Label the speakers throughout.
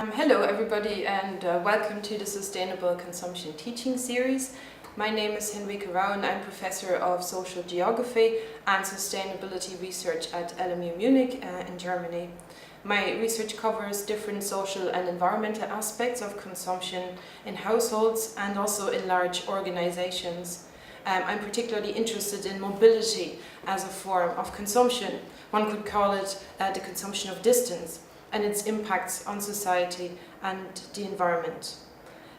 Speaker 1: Hello everybody and welcome to the Sustainable Consumption Teaching Series. My name is Henrike and I'm Professor of Social Geography and Sustainability Research at LMU Munich in Germany. My research covers different social and environmental aspects of consumption in households and also in large organizations. I'm particularly interested in mobility as a form of consumption. One could call it the consumption of distance, and its impacts on society and the environment.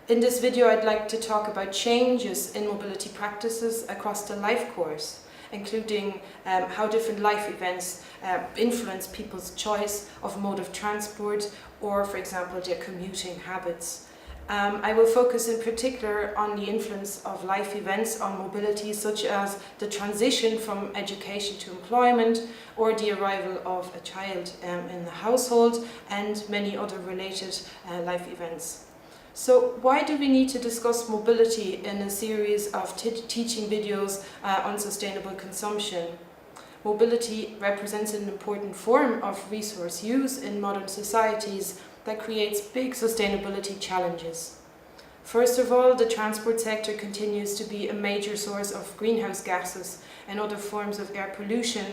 Speaker 1: In this video I'd like to talk about changes in mobility practices across the life course, including how different life events influence people's choice of mode of transport or, for example, their commuting habits. I will focus in particular on the influence of life events on mobility, such as the transition from education to employment or the arrival of a child in the household and many other related life events. So why do we need to discuss mobility in a series of teaching videos on sustainable consumption? Mobility represents an important form of resource use in modern societies that creates big sustainability challenges. First of all, the transport sector continues to be a major source of greenhouse gases and other forms of air pollution.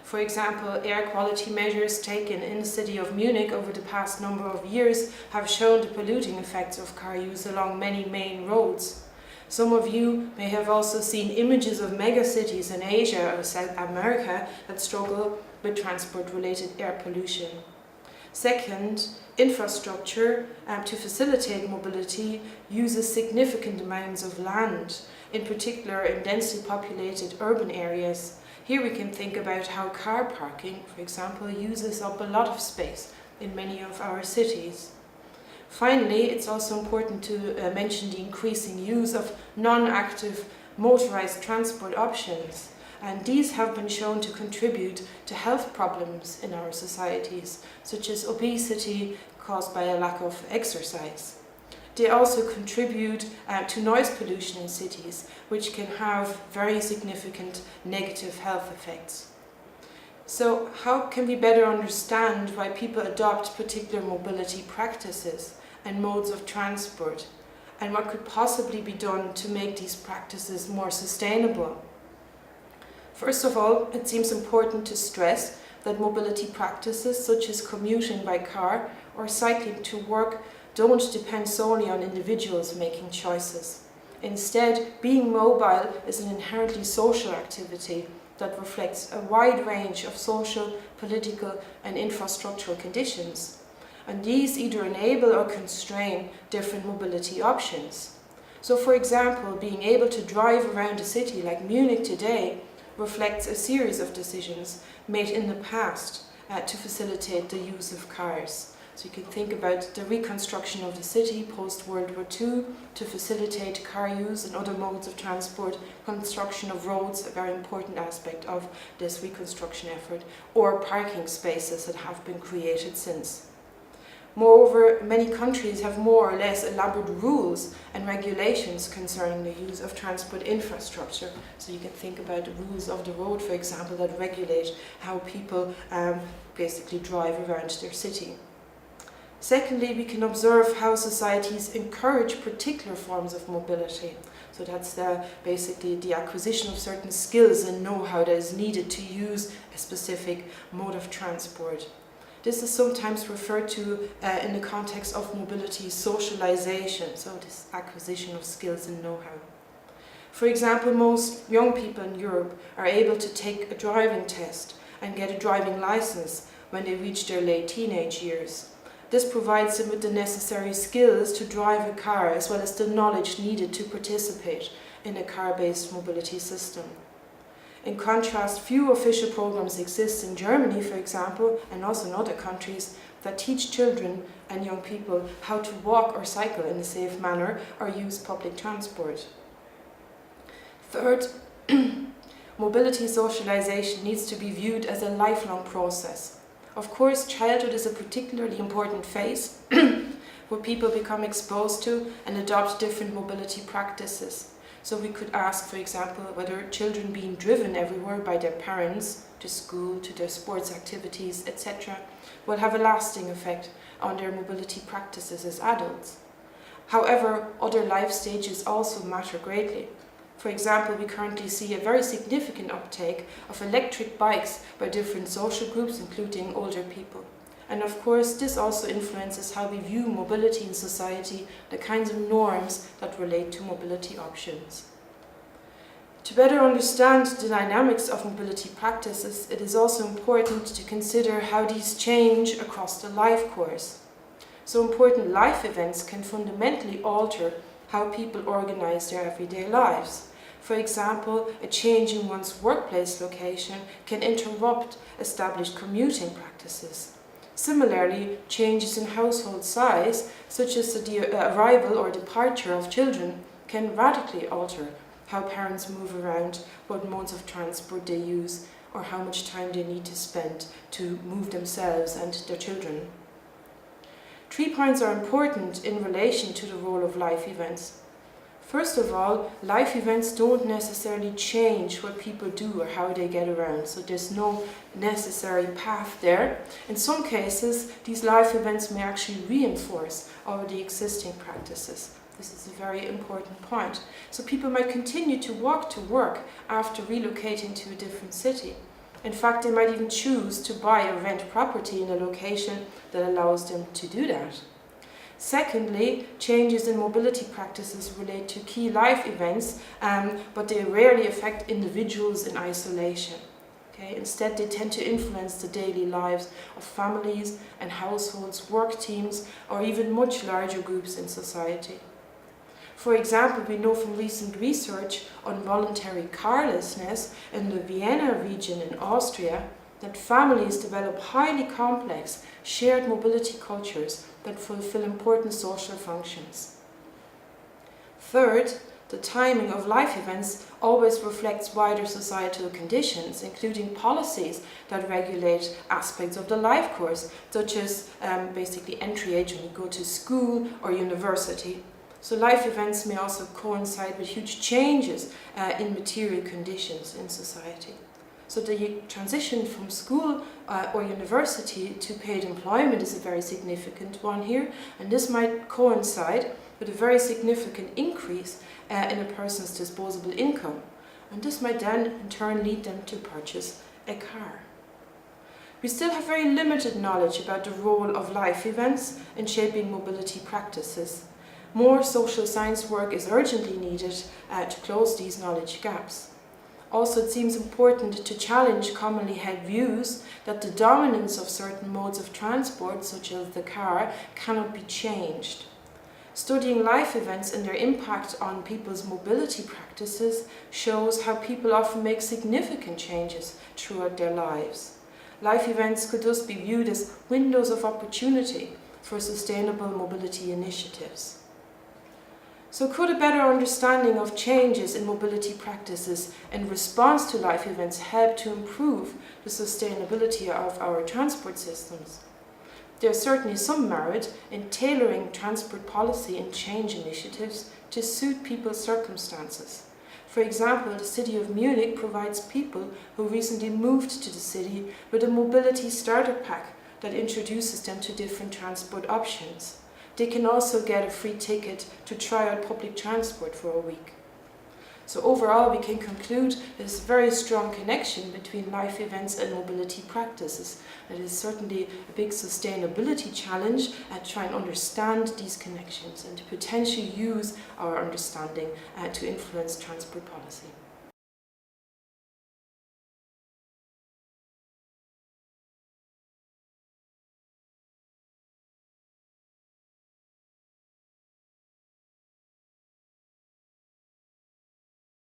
Speaker 1: For example, air quality measures taken in the city of Munich over the past number of years have shown the polluting effects of car use along many main roads. Some of you may have also seen images of megacities in Asia or South America that struggle with transport-related air pollution. Second, infrastructure to facilitate mobility uses significant amounts of land, in particular in densely populated urban areas. Here we can think about how car parking, for example, uses up a lot of space in many of our cities. Finally, it's also important to mention the increasing use of non-active motorized transport options. And these have been shown to contribute to health problems in our societies, such as obesity caused by a lack of exercise. They also contribute to noise pollution in cities, which can have very significant negative health effects. So how can we better understand why people adopt particular mobility practices and modes of transport, and what could possibly be done to make these practices more sustainable? First of all, it seems important to stress that mobility practices such as commuting by car or cycling to work don't depend solely on individuals making choices. Instead, being mobile is an inherently social activity that reflects a wide range of social, political and infrastructural conditions. And these either enable or constrain different mobility options. So for example, being able to drive around a city like Munich today reflects a series of decisions made in the past to facilitate the use of cars. So you can think about the reconstruction of the city post-World War II to facilitate car use and other modes of transport, construction of roads, a very important aspect of this reconstruction effort, or parking spaces that have been created since. Moreover, many countries have more or less elaborate rules and regulations concerning the use of transport infrastructure. So you can think about the rules of the road, for example, that regulate how people basically drive around their city. Secondly, we can observe how societies encourage particular forms of mobility. So that's basically the acquisition of certain skills and know-how that is needed to use a specific mode of transport. This is sometimes referred to in the context of mobility socialization, so this acquisition of skills and know-how. For example, most young people in Europe are able to take a driving test and get a driving license when they reach their late teenage years. This provides them with the necessary skills to drive a car, as well as the knowledge needed to participate in a car-based mobility system. In contrast, few official programs exist in Germany, for example, and also in other countries, that teach children and young people how to walk or cycle in a safe manner or use public transport. Third, mobility socialization needs to be viewed as a lifelong process. Of course, childhood is a particularly important phase where people become exposed to and adopt different mobility practices. So we could ask, for example, whether children being driven everywhere by their parents to school, to their sports activities, etc., will have a lasting effect on their mobility practices as adults. However, other life stages also matter greatly. For example, we currently see a very significant uptake of electric bikes by different social groups, including older people. And of course, this also influences how we view mobility in society, the kinds of norms that relate to mobility options. To better understand the dynamics of mobility practices, it is also important to consider how these change across the life course. So important life events can fundamentally alter how people organize their everyday lives. For example, a change in one's workplace location can interrupt established commuting practices. Similarly, changes in household size, such as the arrival or departure of children, can radically alter how parents move around, what modes of transport they use, or how much time they need to spend to move themselves and their children. 3 points are important in relation to the role of life events. First of all, life events don't necessarily change what people do or how they get around, so there's no necessary path there. In some cases, these life events may actually reinforce already existing practices. This is a very important point. So people might continue to walk to work after relocating to a different city. In fact, they might even choose to buy or rent property in a location that allows them to do that. Secondly, changes in mobility practices relate to key life events, but they rarely affect individuals in isolation. Okay? Instead, they tend to influence the daily lives of families and households, work teams, or even much larger groups in society. For example, we know from recent research on voluntary carlessness in the Vienna region in Austria that families develop highly complex shared mobility cultures that fulfill important social functions. Third, the timing of life events always reflects wider societal conditions, including policies that regulate aspects of the life course, such as basically entry age when you go to school or university. So life events may also coincide with huge changes in material conditions in society. So the transition from school or university to paid employment is a very significant one here, and this might coincide with a very significant increase in a person's disposable income. And this might then in turn lead them to purchase a car. We still have very limited knowledge about the role of life events in shaping mobility practices. More social science work is urgently needed to close these knowledge gaps. Also, it seems important to challenge commonly held views that the dominance of certain modes of transport, such as the car, cannot be changed. Studying life events and their impact on people's mobility practices shows how people often make significant changes throughout their lives. Life events could thus be viewed as windows of opportunity for sustainable mobility initiatives. So could a better understanding of changes in mobility practices in response to life events help to improve the sustainability of our transport systems? There is certainly some merit in tailoring transport policy and change initiatives to suit people's circumstances. For example, the city of Munich provides people who recently moved to the city with a mobility starter pack that introduces them to different transport options. They can also get a free ticket to try out public transport for a week. So overall, we can conclude there's a very strong connection between life events and mobility practices. It is certainly a big sustainability challenge at trying to understand these connections and to potentially use our understanding to influence transport policy.